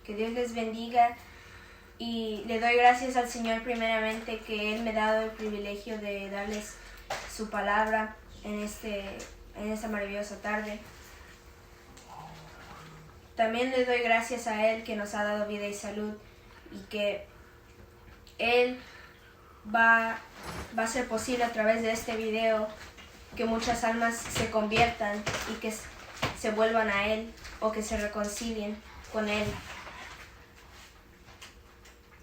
Que Dios les bendiga y le doy gracias al Señor primeramente que Él me ha dado el privilegio de darles su palabra en esta maravillosa tarde. También le doy gracias a Él que nos ha dado vida y salud y que Él va a ser posible a través de este video que muchas almas se conviertan y que se vuelvan a Él o que se reconcilien con Él.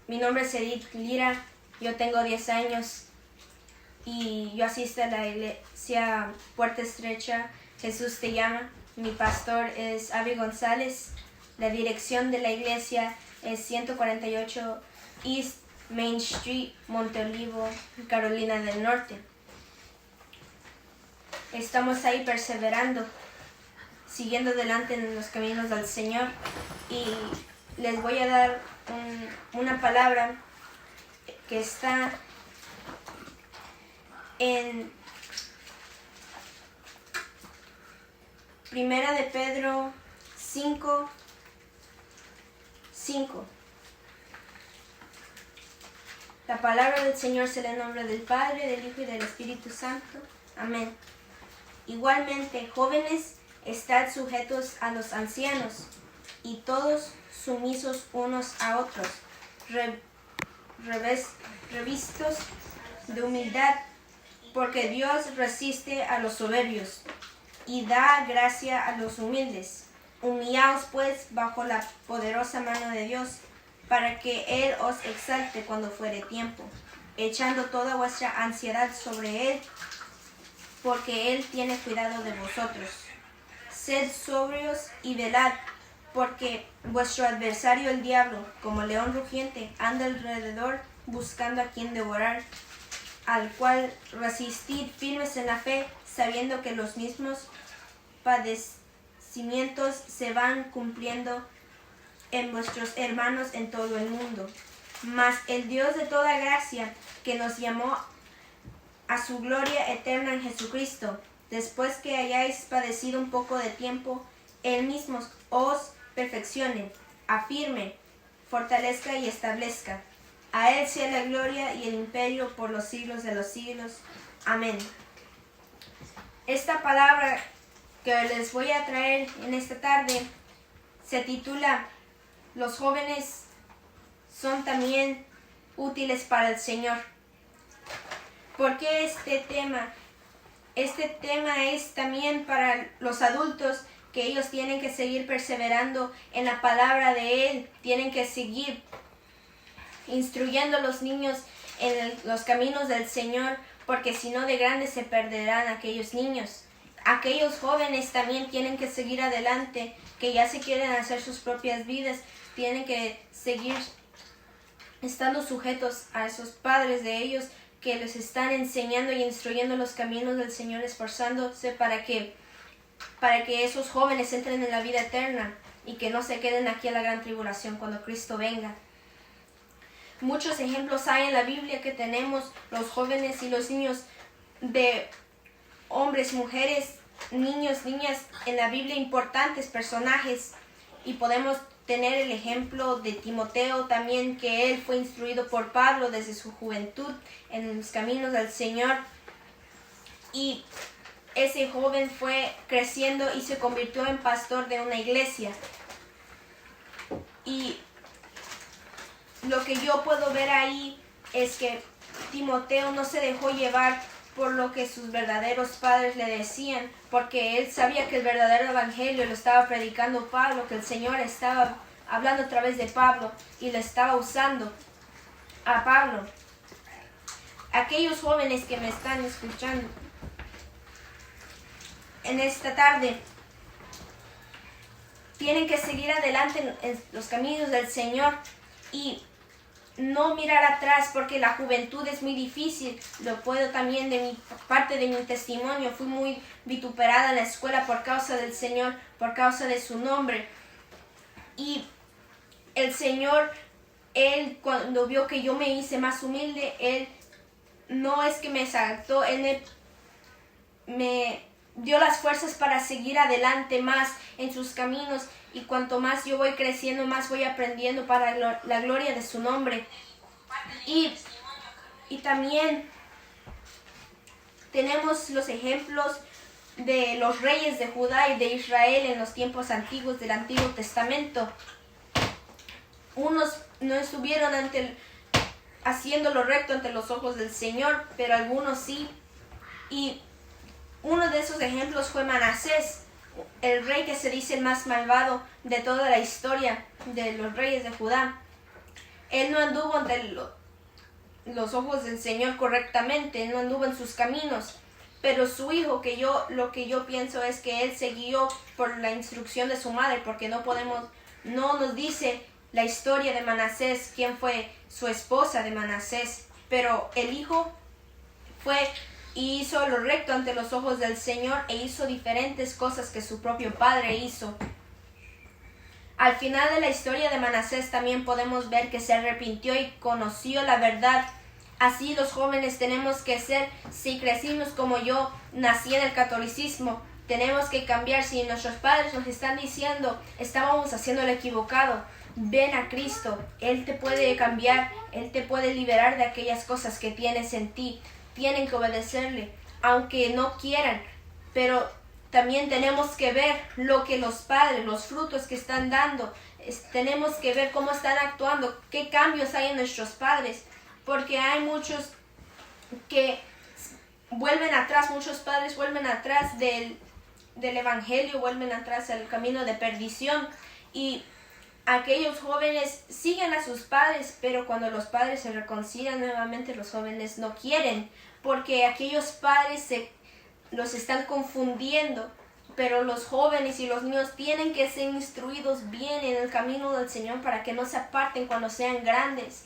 Mi nombre es Edith Lira, yo tengo 10 años y yo asisto a la iglesia Puerta Estrecha, Jesús te llama. Mi pastor es Abby González. La dirección de la iglesia es 148 East Main Street, Monteolivo, Carolina del Norte. Estamos ahí perseverando, siguiendo adelante en los caminos del Señor, y les voy a dar una palabra que está en Primera de Pedro 5:5. La palabra del Señor se lee en nombre del Padre, del Hijo y del Espíritu Santo. Amén. Igualmente, jóvenes, estad sujetos a los ancianos, y todos sumisos unos a otros, revistos de humildad, porque Dios resiste a los soberbios y da gracia a los humildes. Humillaos pues bajo la poderosa mano de Dios, para que Él os exalte cuando fuere tiempo, echando toda vuestra ansiedad sobre Él, porque Él tiene cuidado de vosotros. Sed sobrios y velad, porque vuestro adversario el diablo, como león rugiente, anda alrededor buscando a quien devorar, al cual resistid firmes en la fe, sabiendo que los mismos padecimientos se van cumpliendo en vuestros hermanos en todo el mundo. Mas el Dios de toda gracia, que nos llamó a su gloria eterna en Jesucristo, después que hayáis padecido un poco de tiempo, Él mismo os perfeccione, afirme, fortalezca y establezca. A Él sea la gloria y el imperio por los siglos de los siglos. Amén. Esta palabra que les voy a traer en esta tarde se titula Los jóvenes son también útiles para el Señor. ¿Por qué este tema? Este tema es también para los adultos, que ellos tienen que seguir perseverando en la palabra de Él, tienen que seguir instruyendo a los niños en los caminos del Señor, porque si no de grandes se perderán aquellos niños. Aquellos jóvenes también tienen que seguir adelante, que ya se quieren hacer sus propias vidas, tienen que seguir estando sujetos a esos padres de ellos que les están enseñando y instruyendo los caminos del Señor, esforzándose para que esos jóvenes entren en la vida eterna y que no se queden aquí a la gran tribulación cuando Cristo venga. Muchos ejemplos hay en la Biblia que tenemos los jóvenes y los niños, de hombres, mujeres, niños, niñas en la Biblia, importantes personajes, y podemos tener el ejemplo de Timoteo también, que él fue instruido por Pablo desde su juventud en los caminos del Señor, y ese joven fue creciendo y se convirtió en pastor de una iglesia. Y lo que yo puedo ver ahí es que Timoteo no se dejó llevar por lo que sus verdaderos padres le decían, porque él sabía que el verdadero evangelio lo estaba predicando Pablo, que el Señor estaba hablando a través de Pablo y le estaba usando a Pablo. Aquellos jóvenes que me están escuchando en esta tarde tienen que seguir adelante en los caminos del Señor y no mirar atrás, porque la juventud es muy difícil. Lo puedo también de mi parte de mi testimonio. Fui muy vituperada en la escuela por causa del Señor, por causa de su nombre. Y el Señor, Él cuando vio que yo me hice más humilde, Él no es que me exaltó, Él me dio las fuerzas para seguir adelante más en sus caminos y cuanto más yo voy creciendo, más voy aprendiendo para la gloria de su nombre. Y también tenemos los ejemplos de los reyes de Judá y de Israel en los tiempos antiguos del Antiguo Testamento. Unos no estuvieron haciendo lo recto ante los ojos del Señor, pero algunos sí. Y uno de esos ejemplos fue Manasés, el rey que se dice el más malvado de toda la historia de los reyes de Judá. Él no anduvo ante los ojos del Señor correctamente, no anduvo en sus caminos. Pero su hijo, lo que yo pienso es que él se guió por la instrucción de su madre, porque no nos dice la historia de Manasés, quién fue su esposa de Manasés. Pero el hijo fue y hizo lo recto ante los ojos del Señor e hizo diferentes cosas que su propio padre hizo. Al final de la historia de Manasés también podemos ver que se arrepintió y conoció la verdad. Así los jóvenes tenemos que ser, si crecimos como yo, nací en el catolicismo, tenemos que cambiar. Si nuestros padres nos están diciendo, estábamos haciendo lo equivocado, ven a Cristo, Él te puede cambiar, Él te puede liberar de aquellas cosas que tienes en ti. Tienen que obedecerle, aunque no quieran, pero también tenemos que ver lo que los padres, los frutos que están dando, tenemos que ver cómo están actuando, qué cambios hay en nuestros padres, porque hay muchos que vuelven atrás, muchos padres vuelven atrás del evangelio, vuelven atrás al camino de perdición, y aquellos jóvenes siguen a sus padres, pero cuando los padres se reconcilian nuevamente, los jóvenes no quieren, porque aquellos padres los están confundiendo. Pero los jóvenes y los niños tienen que ser instruidos bien en el camino del Señor para que no se aparten cuando sean grandes.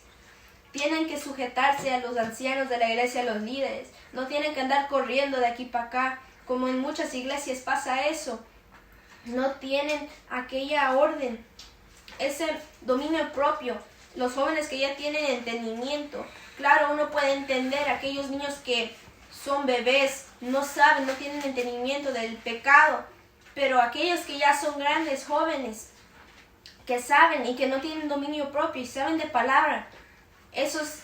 Tienen que sujetarse a los ancianos de la iglesia, a los líderes. No tienen que andar corriendo de aquí para acá, como en muchas iglesias pasa eso. No tienen aquella orden, ese dominio propio. Los jóvenes que ya tienen entendimiento. Claro, uno puede entender a aquellos niños que son bebés, no saben, no tienen entendimiento del pecado. Pero aquellos que ya son grandes, jóvenes, que saben y que no tienen dominio propio y saben de palabra, esos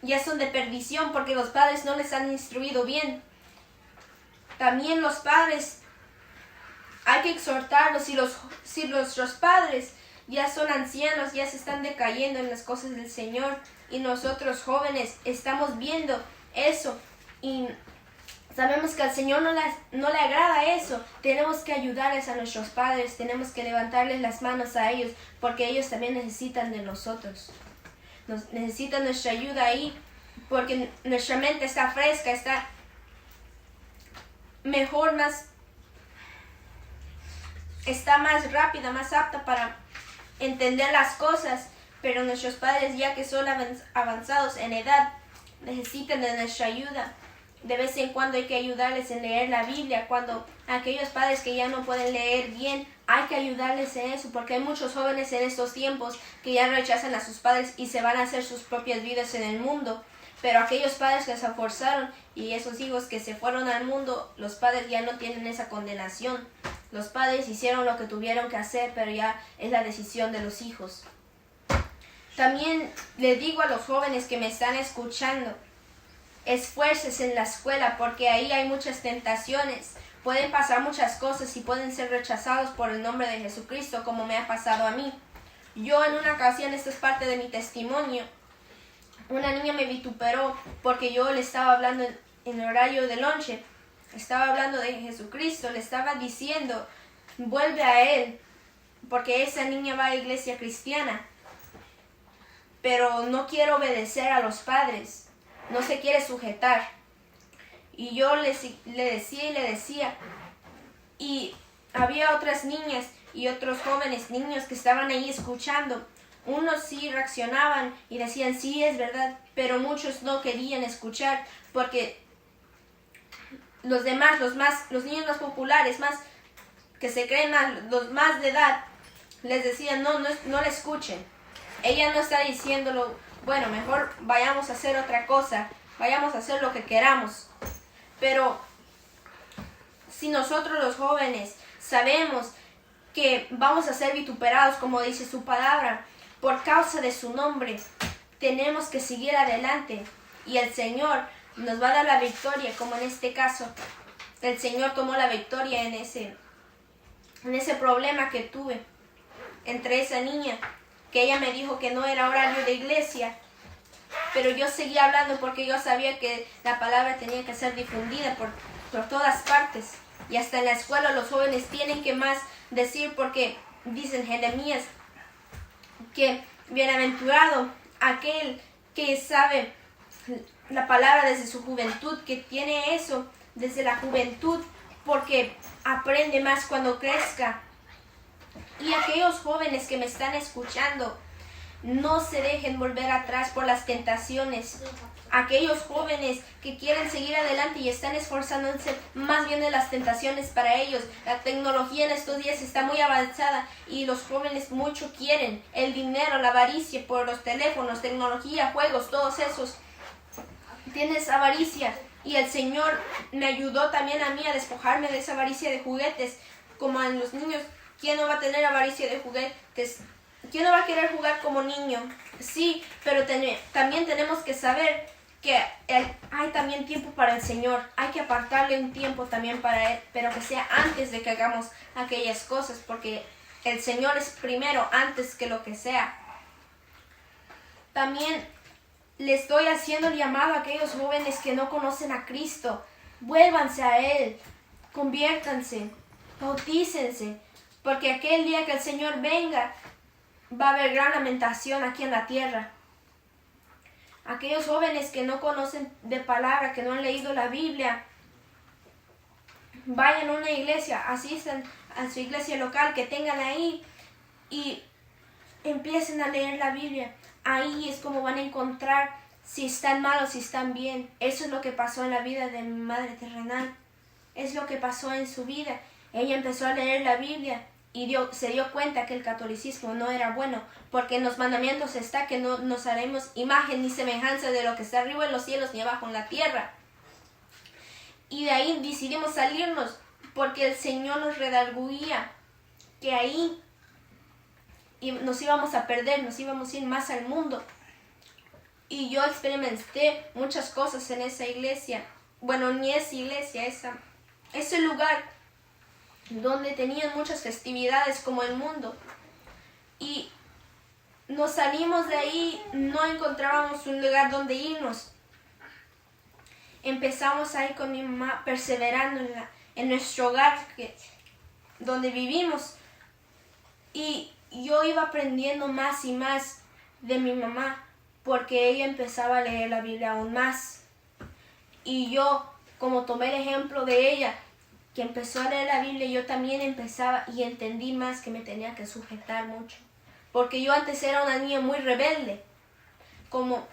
ya son de perdición porque los padres no les han instruido bien. También los padres hay que exhortarlos. Si nuestros padres ya son ancianos, ya se están decayendo en las cosas del Señor, y nosotros jóvenes estamos viendo eso y sabemos que al Señor no le agrada eso, tenemos que ayudarles a nuestros padres, tenemos que levantarles las manos a ellos, porque ellos también necesitan de nosotros. Necesitan nuestra ayuda ahí, porque nuestra mente está fresca, está mejor, está más rápida, más apta para entender las cosas. Pero nuestros padres, ya que son avanzados en edad, necesitan de nuestra ayuda. De vez en cuando hay que ayudarles en leer la Biblia. Cuando aquellos padres que ya no pueden leer bien, hay que ayudarles en eso, porque hay muchos jóvenes en estos tiempos que ya rechazan a sus padres y se van a hacer sus propias vidas en el mundo. Pero aquellos padres que se esforzaron y esos hijos que se fueron al mundo, los padres ya no tienen esa condenación. Los padres hicieron lo que tuvieron que hacer, pero ya es la decisión de los hijos. También le digo a los jóvenes que me están escuchando, esfuércense en la escuela, porque ahí hay muchas tentaciones. Pueden pasar muchas cosas y pueden ser rechazados por el nombre de Jesucristo, como me ha pasado a mí. Yo en una ocasión, esto es parte de mi testimonio, una niña me vituperó porque yo le estaba hablando en horario de lonche. Estaba hablando de Jesucristo, le estaba diciendo, vuelve a Él, porque esa niña va a iglesia cristiana. Pero no quiere obedecer a los padres, no se quiere sujetar. Y yo le decía, y había otras niñas y otros jóvenes, niños que estaban ahí escuchando. Unos sí reaccionaban y decían, sí, es verdad, pero muchos no querían escuchar, porque los demás, los niños más populares, más que se creen los más de edad, les decían, no la escuchen. Ella no está diciéndolo, bueno, mejor vayamos a hacer otra cosa, vayamos a hacer lo que queramos. Pero si nosotros los jóvenes sabemos que vamos a ser vituperados, como dice su palabra, por causa de su nombre. Tenemos que seguir adelante y el Señor nos va a dar la victoria, como en este caso. El Señor tomó la victoria en ese problema que tuve entre esa niña, que ella me dijo que no era horario de iglesia, pero yo seguía hablando porque yo sabía que la palabra tenía que ser difundida por todas partes. Y hasta en la escuela los jóvenes tienen que más decir, porque dicen Jeremías que bienaventurado aquel que sabe la palabra desde su juventud, que tiene eso desde la juventud, porque aprende más cuando crezca. Y aquellos jóvenes que me están escuchando, no se dejen volver atrás por las tentaciones. Aquellos jóvenes que quieren seguir adelante y están esforzándose, más bien de las tentaciones para ellos. La tecnología en estos días está muy avanzada y los jóvenes mucho quieren el dinero, la avaricia por los teléfonos, tecnología, juegos, todos esos. Tienes avaricia y el Señor me ayudó también a mí a despojarme de esa avaricia de juguetes, como en los niños. ¿Quién no va a tener avaricia de juguetes? ¿Quién no va a querer jugar como niño? Sí, pero también tenemos que saber que hay también tiempo para el Señor. Hay que apartarle un tiempo también para Él, pero que sea antes de que hagamos aquellas cosas, porque el Señor es primero antes que lo que sea. También le estoy haciendo el llamado a aquellos jóvenes que no conocen a Cristo. Vuélvanse a Él, conviértanse, bautícense, porque aquel día que el Señor venga, va a haber gran lamentación aquí en la tierra. Aquellos jóvenes que no conocen de palabra, que no han leído la Biblia, vayan a una iglesia, asistan a su iglesia local que tengan ahí y empiecen a leer la Biblia. Ahí es como van a encontrar si están mal o si están bien. Eso es lo que pasó en la vida de mi madre terrenal. Es lo que pasó en su vida. Ella empezó a leer la Biblia y se dio cuenta que el catolicismo no era bueno, porque en los mandamientos está que no nos haremos imagen ni semejanza de lo que está arriba en los cielos ni abajo en la tierra. Y de ahí decidimos salirnos, porque el Señor nos redarguía que ahí nos íbamos a perder, nos íbamos a ir más al mundo. Y yo experimenté muchas cosas en esa iglesia. Bueno, ni esa iglesia, ese lugar donde tenían muchas festividades como el mundo. Y nos salimos de ahí, no encontrábamos un lugar donde irnos. Empezamos a ir con mi mamá perseverando en nuestro hogar donde vivimos. Y yo iba aprendiendo más y más de mi mamá, porque ella empezaba a leer la Biblia aún más. Y yo, como tomé el ejemplo de ella, que empezó a leer la Biblia, yo también empezaba y entendí más que me tenía que sujetar mucho. Porque yo antes era una niña muy rebelde. Como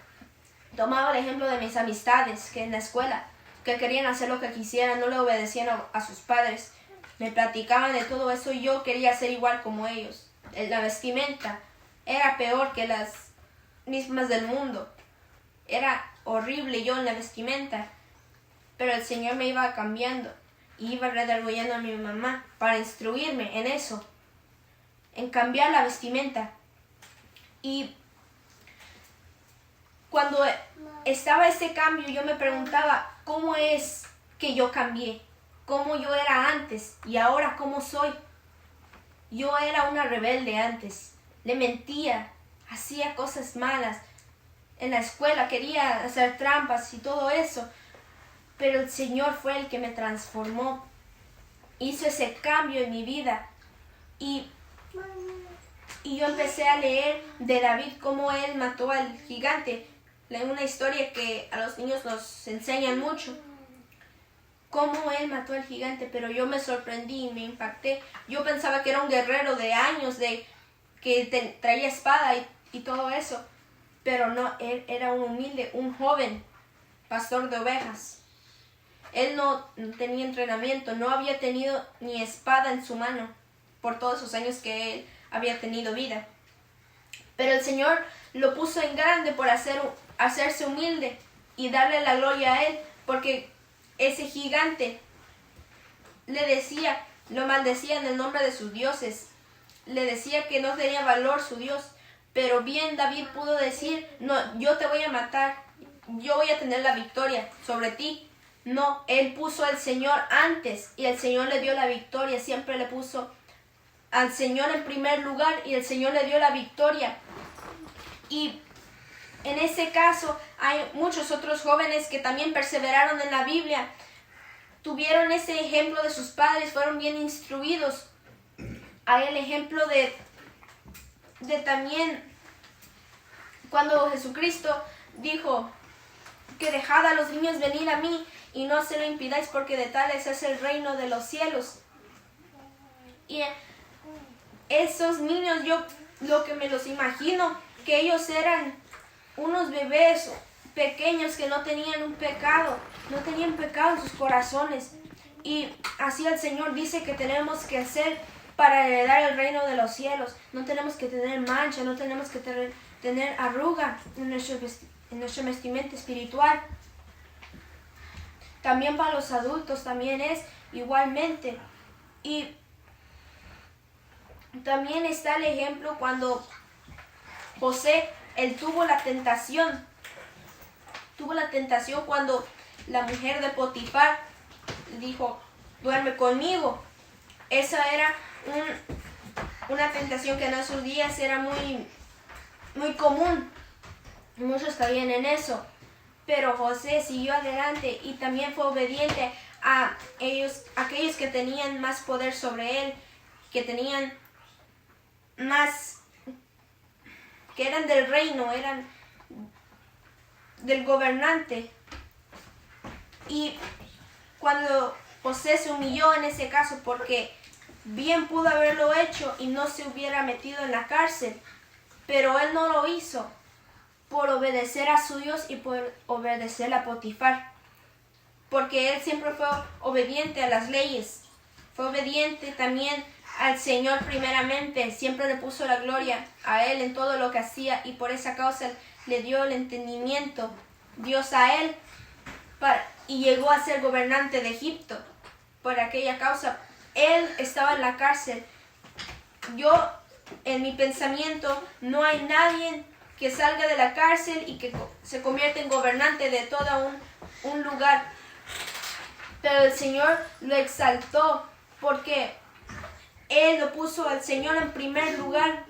tomaba el ejemplo de mis amistades, que en la escuela, que querían hacer lo que quisieran, no le obedecían a sus padres. Me platicaban de todo eso y yo quería ser igual como ellos. La vestimenta era peor que las mismas del mundo. Era horrible yo en la vestimenta. Pero el Señor me iba cambiando. Y iba redarguyendo a mi mamá para instruirme en eso, en cambiar la vestimenta. Y cuando estaba ese cambio, yo me preguntaba, ¿cómo es que yo cambié? ¿Cómo yo era antes? Y ahora, ¿cómo soy? Yo era una rebelde antes. Le mentía, hacía cosas malas. En la escuela quería hacer trampas y todo eso. Pero el Señor fue el que me transformó. Hizo ese cambio en mi vida. Y yo empecé a leer de David, cómo él mató al gigante. Una historia que a los niños nos enseñan mucho. Cómo él mató al gigante, pero yo me sorprendí y me impacté. Yo pensaba que era un guerrero de años, que traía espada y todo eso. Pero no, él era un humilde, un joven pastor de ovejas. Él no tenía entrenamiento, no había tenido ni espada en su mano por todos esos años que él había tenido vida. Pero el Señor lo puso en grande por hacerse humilde y darle la gloria a él, porque ese gigante lo maldecía en el nombre de sus dioses le decía que no tenía valor su Dios. Pero bien David pudo decir, no, yo te voy a matar, yo voy a tener la victoria sobre ti. No, él puso al Señor antes y el Señor le dio la victoria. Siempre le puso al Señor en primer lugar y el Señor le dio la victoria. Y en ese caso hay muchos otros jóvenes que también perseveraron en la Biblia. Tuvieron ese ejemplo de sus padres, fueron bien instruidos. Hay el ejemplo de también cuando Jesucristo dijo que dejad a los niños venir a mí y no se lo impidáis porque de tales es el reino de los cielos. Y esos niños, yo lo que me los imagino, que ellos eran unos bebés pequeños que no tenían un pecado, no tenían pecado en sus corazones. Y así el Señor dice que tenemos que hacer para heredar el reino de los cielos. No tenemos que tener mancha, no tenemos que tener arruga en nuestra vestimenta espiritual. También para los adultos también es igualmente. Y también está el ejemplo cuando José, él tuvo la tentación cuando la mujer de Potifar dijo, duerme conmigo. Esa era una tentación que en esos días era muy, muy común. Muchos caían en eso. Pero José siguió adelante y también fue obediente a aquellos que tenían más poder sobre él, que tenían más, que eran del reino, eran del gobernante. Y cuando José se humilló en ese caso, porque bien pudo haberlo hecho y no se hubiera metido en la cárcel, pero él no lo hizo por obedecer a su Dios y por obedecer a Potifar, porque él siempre fue obediente a las leyes, fue obediente también al Señor primeramente, siempre le puso la gloria a él en todo lo que hacía y por esa causa le dio el entendimiento Dios a él y llegó a ser gobernante de Egipto. Por aquella causa él estaba en la cárcel. Yo, en mi pensamiento, no hay nadie que salga de la cárcel y que se convierta en gobernante de todo un lugar. Pero el Señor lo exaltó porque él lo puso al Señor en primer lugar.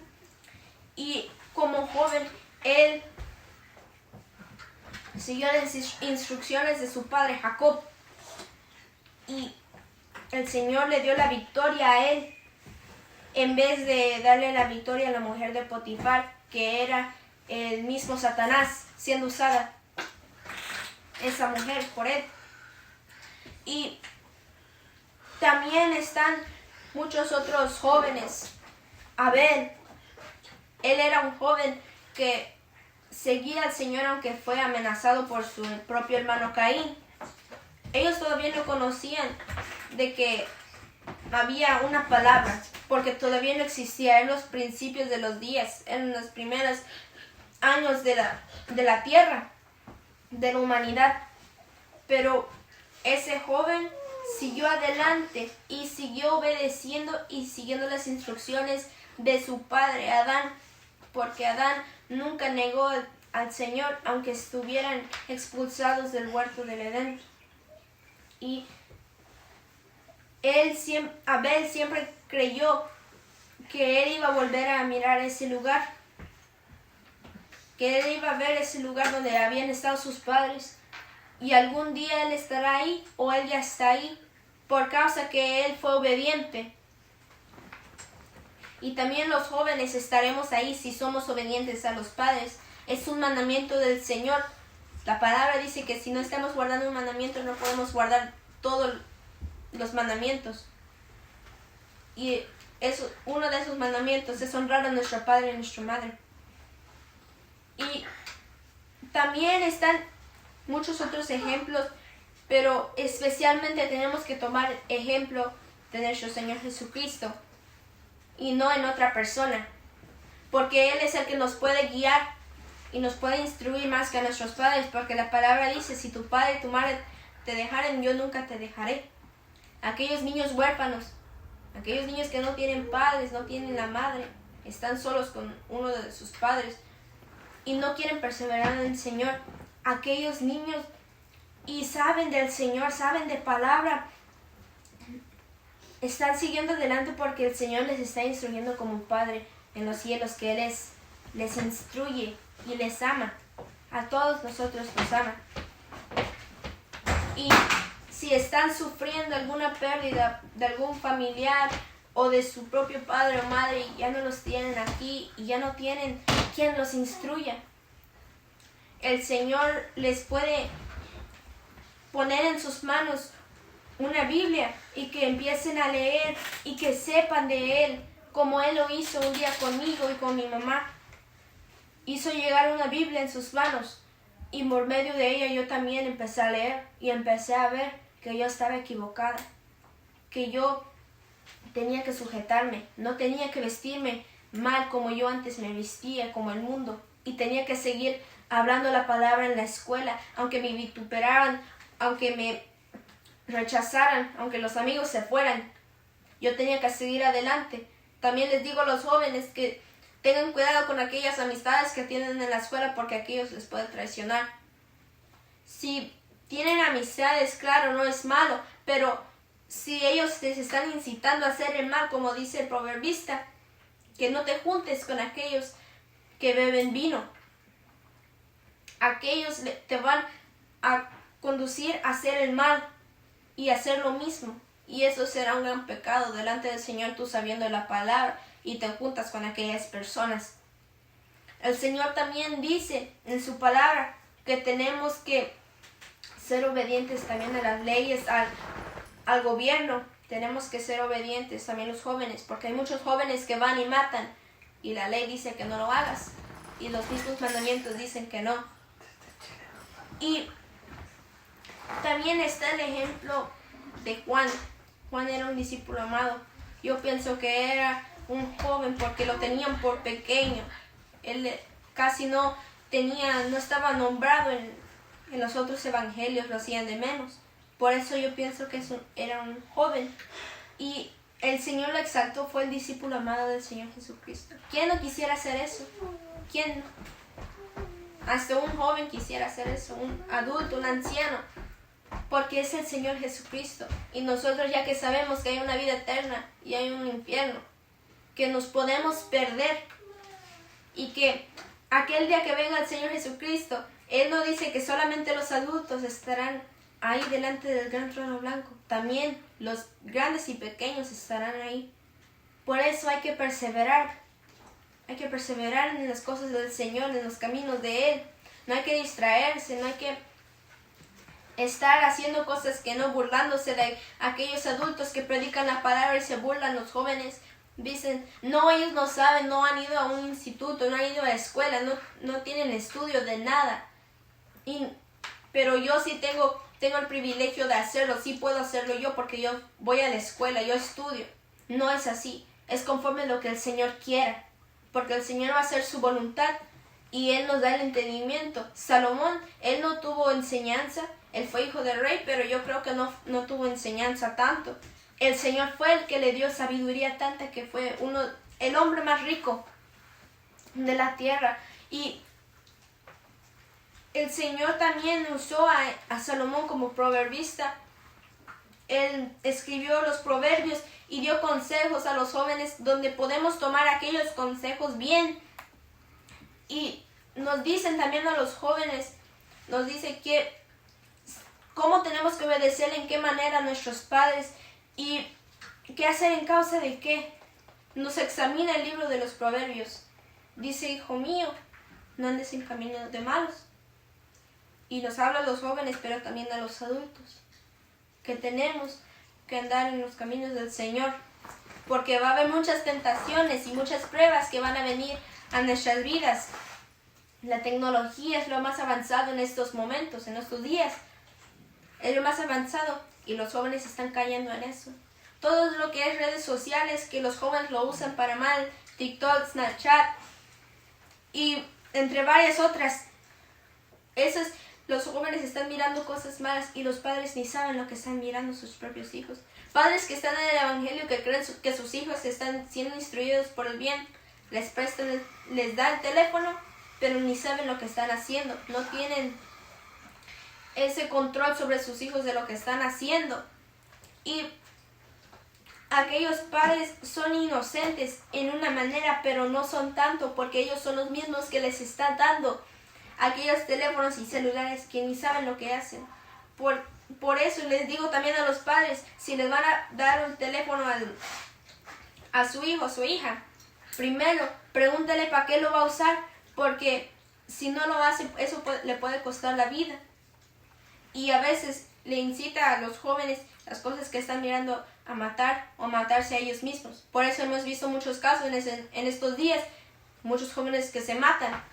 Y como joven, él siguió las instrucciones de su padre Jacob. Y el Señor le dio la victoria a él en vez de darle la victoria a la mujer de Potifar, que era el mismo Satanás siendo usada esa mujer por él. Y también están muchos otros jóvenes. Abel, él era un joven que seguía al Señor aunque fue amenazado por su propio hermano Caín. Ellos todavía no conocían de que había una palabra, porque todavía no existía en los principios de los días, en los primeros años de la tierra, de la humanidad. Pero ese joven siguió adelante y siguió obedeciendo y siguiendo las instrucciones de su padre Adán, porque Adán nunca negó al Señor aunque estuvieran expulsados del huerto del Edén. Y Abel siempre creyó que él iba a volver a mirar ese lugar, que él iba a ver ese lugar donde habían estado sus padres, y algún día él estará ahí o él ya está ahí por causa que él fue obediente. Y también los jóvenes estaremos ahí si somos obedientes a los padres. Es un mandamiento del Señor. La palabra dice que si no estamos guardando un mandamiento no podemos guardar todos los mandamientos. Y uno de esos mandamientos es honrar a nuestro padre y a nuestra madre. Y también están muchos otros ejemplos, pero especialmente tenemos que tomar ejemplo de nuestro Señor Jesucristo y no en otra persona, porque Él es el que nos puede guiar y nos puede instruir más que a nuestros padres, porque la palabra dice, si tu padre y tu madre te dejaren, yo nunca te dejaré. Aquellos niños huérfanos, aquellos niños que no tienen padres, no tienen la madre, están solos con uno de sus padres y no quieren perseverar en el Señor. Aquellos niños y saben del Señor, saben de palabra, están siguiendo adelante porque el Señor les está instruyendo como un Padre en los cielos, que Él les instruye y les ama. A todos nosotros nos ama. Y si están sufriendo alguna pérdida de algún familiar o de su propio padre o madre y ya no los tienen aquí y ya no tienen quien los instruya, el Señor les puede poner en sus manos una Biblia y que empiecen a leer y que sepan de Él, como Él lo hizo un día conmigo y con mi mamá. Hizo llegar una Biblia en sus manos y por medio de ella yo también empecé a leer y empecé a ver que yo estaba equivocada, que yo tenía que sujetarme, no tenía que vestirme mal como yo antes me vestía, como el mundo, y tenía que seguir hablando la palabra en la escuela, aunque me vituperaran, aunque me rechazaran, aunque los amigos se fueran, yo tenía que seguir adelante. También les digo a los jóvenes que tengan cuidado con aquellas amistades que tienen en la escuela, porque aquellos les pueden traicionar. Si tienen amistades, claro, no es malo, pero si ellos te están incitando a hacer el mal, como dice el proverbista, que no te juntes con aquellos que beben vino. Aquellos te van a conducir a hacer el mal y hacer lo mismo. Y eso será un gran pecado delante del Señor, tú sabiendo la palabra y te juntas con aquellas personas. El Señor también dice en su palabra que tenemos que ser obedientes también a las leyes, al gobierno. Tenemos que ser obedientes también los jóvenes, porque hay muchos jóvenes que van y matan y la ley dice que no lo hagas y los mismos mandamientos dicen que no. Y también está el ejemplo de Juan. Juan era un discípulo amado. Yo pienso que era un joven porque lo tenían por pequeño. Él casi no estaba nombrado en los otros evangelios, lo hacían de menos. Por eso yo pienso que era un joven. Y el Señor lo exaltó, fue el discípulo amado del Señor Jesucristo. ¿Quién no quisiera hacer eso? ¿Quién no? Hasta un joven quisiera hacer eso, un adulto, un anciano, porque es el Señor Jesucristo. Y nosotros, ya que sabemos que hay una vida eterna y hay un infierno, que nos podemos perder, y que aquel día que venga el Señor Jesucristo, Él no dice que solamente los adultos estarán ahí delante del gran trono blanco, también los grandes y pequeños estarán ahí. Por eso hay que perseverar. Hay que perseverar en las cosas del Señor, en los caminos de Él. No hay que distraerse, no hay que estar haciendo cosas que no, burlándose de aquellos adultos que predican la palabra y se burlan los jóvenes. Dicen, no, ellos no saben, no han ido a un instituto, no han ido a la escuela, no tienen estudio de nada. Pero yo sí tengo el privilegio de hacerlo, sí puedo hacerlo yo porque yo voy a la escuela, yo estudio. No es así, es conforme a lo que el Señor quiera. Porque el Señor va a hacer su voluntad y Él nos da el entendimiento. Salomón, él no tuvo enseñanza, él fue hijo del rey, pero yo creo que no tuvo enseñanza tanto. El Señor fue el que le dio sabiduría tanta que fue el hombre más rico de la tierra. Y el Señor también usó a Salomón como proverbista. Él escribió los proverbios y dio consejos a los jóvenes donde podemos tomar aquellos consejos bien. Y nos dicen también a los jóvenes, nos dice que cómo tenemos que obedecer, en qué manera a nuestros padres y qué hacer en causa de qué. Nos examina el libro de los proverbios. Dice, hijo mío, no andes en caminos de malos. Y nos habla a los jóvenes, pero también a los adultos, que tenemos que andar en los caminos del Señor, porque va a haber muchas tentaciones y muchas pruebas que van a venir a nuestras vidas. La tecnología es lo más avanzado en estos momentos, en estos días. Es lo más avanzado y los jóvenes están cayendo en eso. Todo lo que es redes sociales, que los jóvenes lo usan para mal, TikTok, Snapchat y entre varias otras. los jóvenes están mirando cosas malas y los padres ni saben lo que están mirando sus propios hijos. Padres que están en el evangelio, que creen que sus hijos están siendo instruidos por el bien, les prestan, les da el teléfono, pero ni saben lo que están haciendo. No tienen ese control sobre sus hijos de lo que están haciendo. Y aquellos padres son inocentes en una manera, pero no son tanto, porque ellos son los mismos que les están dando aquellos teléfonos y celulares que ni saben lo que hacen. Por eso les digo también a los padres, si les van a dar un teléfono a su hijo o su hija, primero pregúntale para qué lo va a usar, porque si no lo hace, eso le puede costar la vida. Y a veces le incita a los jóvenes las cosas que están mirando a matar o matarse a ellos mismos. Por eso hemos visto muchos casos en estos días, muchos jóvenes que se matan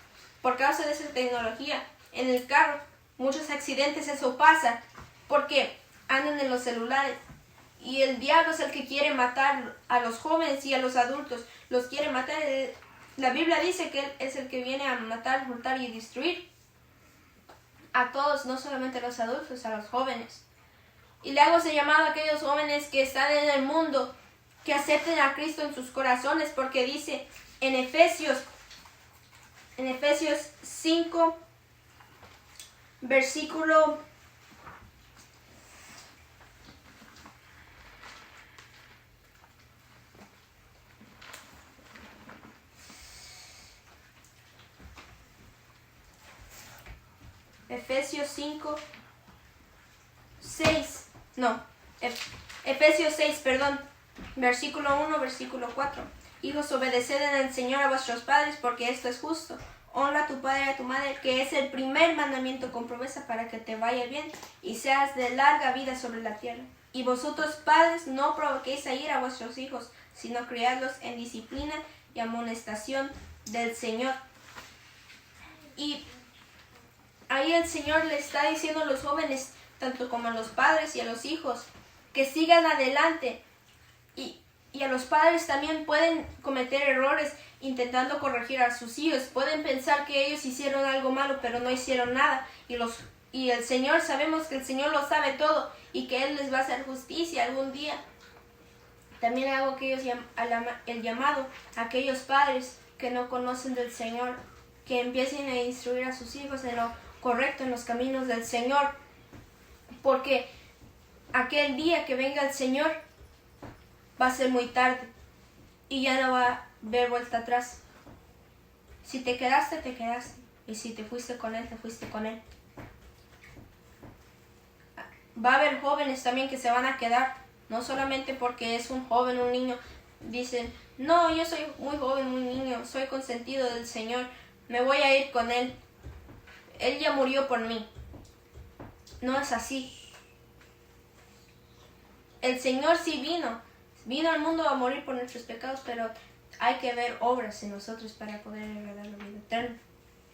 por causa de esa tecnología. En el carro, muchos accidentes, eso pasa porque andan en los celulares. Y el diablo es el que quiere matar a los jóvenes y a los adultos. Los quiere matar. La Biblia dice que Él es el que viene a matar, hurtar y destruir. A todos, no solamente a los adultos, a los jóvenes. Y le hago ese llamado a aquellos jóvenes que están en el mundo, que acepten a Cristo en sus corazones, porque dice en Efesios 5, versículo 6, versículo 1, versículo 4. Hijos, obedeced en el Señor a vuestros padres, porque esto es justo. Honra a tu padre y a tu madre, que es el primer mandamiento con promesa para que te vaya bien y seas de larga vida sobre la tierra. Y vosotros, padres, no provoquéis a ir a vuestros hijos, sino criadlos en disciplina y amonestación del Señor. Y ahí el Señor le está diciendo a los jóvenes, tanto como a los padres y a los hijos, que sigan adelante. Y a los padres también pueden cometer errores intentando corregir a sus hijos. Pueden pensar que ellos hicieron algo malo, pero no hicieron nada. Y el Señor, sabemos que el Señor lo sabe todo y que Él les va a hacer justicia algún día. También hago el llamado a aquellos padres que no conocen del Señor, que empiecen a instruir a sus hijos en lo correcto, en los caminos del Señor. Porque aquel día que venga el Señor va a ser muy tarde y ya no va a haber vuelta atrás. Si te quedaste, te quedaste. Y si te fuiste con Él, te fuiste con Él. Va a haber jóvenes también que se van a quedar, no solamente porque es un joven, un niño. Dicen, no, yo soy muy joven, muy niño, soy consentido del Señor, me voy a ir con Él. Él ya murió por mí. No es así. El Señor sí vino al mundo a morir por nuestros pecados, pero hay que ver obras en nosotros para poder heredar la vida eterna.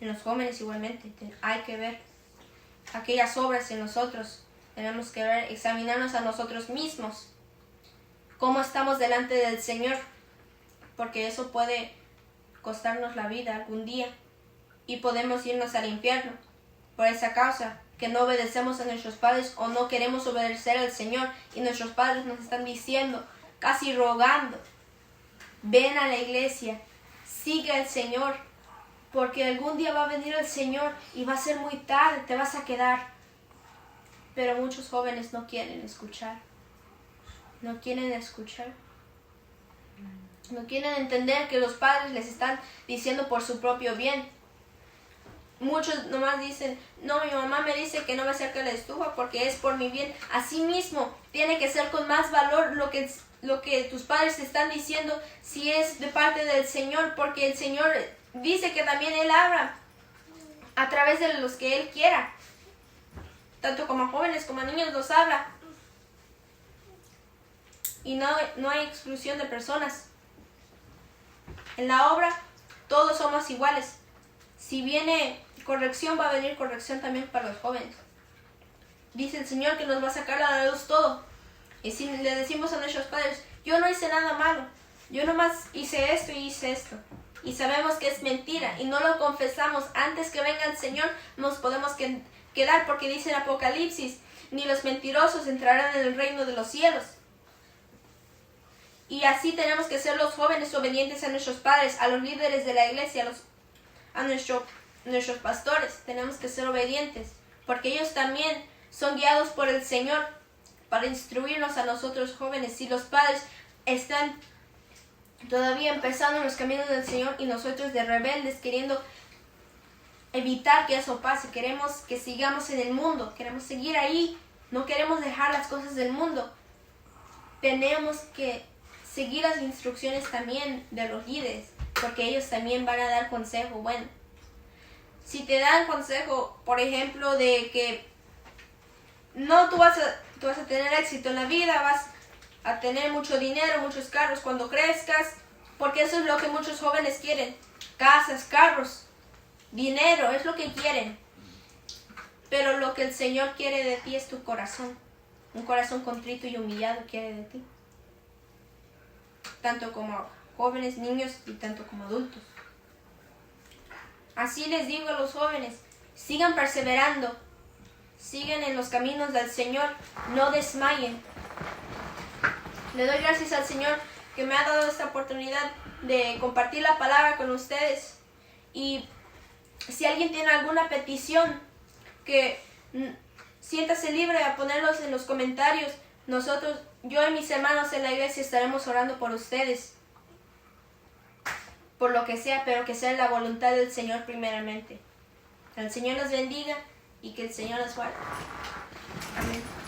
En los jóvenes igualmente, hay que ver aquellas obras en nosotros. Tenemos que ver, examinarnos a nosotros mismos, cómo estamos delante del Señor, porque eso puede costarnos la vida algún día y podemos irnos al infierno por esa causa, que no obedecemos a nuestros padres o no queremos obedecer al Señor y nuestros padres nos están diciendo, casi rogando, ven a la iglesia, sigue al Señor, porque algún día va a venir el Señor y va a ser muy tarde, te vas a quedar. Pero muchos jóvenes no quieren escuchar, no quieren entender que los padres les están diciendo por su propio bien. Muchos nomás dicen, no, mi mamá me dice que no me acerque a la estufa porque es por mi bien. Así mismo, tiene que ser con más valor lo que tus padres te están diciendo, si es de parte del Señor, porque el Señor dice que también Él habla a través de los que Él quiera. Tanto como a jóvenes como a niños los habla. Y no hay exclusión de personas. En la obra todos somos iguales. Si viene corrección, va a venir corrección también para los jóvenes. Dice el Señor que nos va a sacar a la luz todo. Y si le decimos a nuestros padres, yo no hice nada malo, yo nomás hice esto y hice esto, y sabemos que es mentira y no lo confesamos antes que venga el Señor, nos podemos quedar, porque dice en Apocalipsis, ni los mentirosos entrarán en el reino de los cielos. Y así tenemos que ser los jóvenes obedientes a nuestros padres, a los líderes de la iglesia, a nuestros pastores. Tenemos que ser obedientes, porque ellos también son guiados por el Señor para instruirnos a nosotros jóvenes. Si los padres están todavía empezando en los caminos del Señor y nosotros de rebeldes queriendo evitar que eso pase, queremos que sigamos en el mundo, queremos seguir ahí, no queremos dejar las cosas del mundo, tenemos que seguir las instrucciones también de los líderes, porque ellos también van a dar consejo bueno. Si te dan consejo, por ejemplo, de que no tú vas a tener éxito en la vida, vas a tener mucho dinero, muchos carros cuando crezcas, porque eso es lo que muchos jóvenes quieren, casas, carros, dinero, es lo que quieren. Pero lo que el Señor quiere de ti es tu corazón. Un corazón contrito y humillado quiere de ti. Tanto como jóvenes, niños y tanto como adultos. Así les digo a los jóvenes, sigan perseverando, sigan en los caminos del Señor, no desmayen. Le doy gracias al Señor que me ha dado esta oportunidad de compartir la palabra con ustedes. Y si alguien tiene alguna petición, que siéntase libre a ponerlos en los comentarios. Yo y mis hermanos en la iglesia estaremos orando por ustedes, por lo que sea, pero que sea la voluntad del Señor primeramente. Que el Señor los bendiga y que el Señor los guarde. Amén.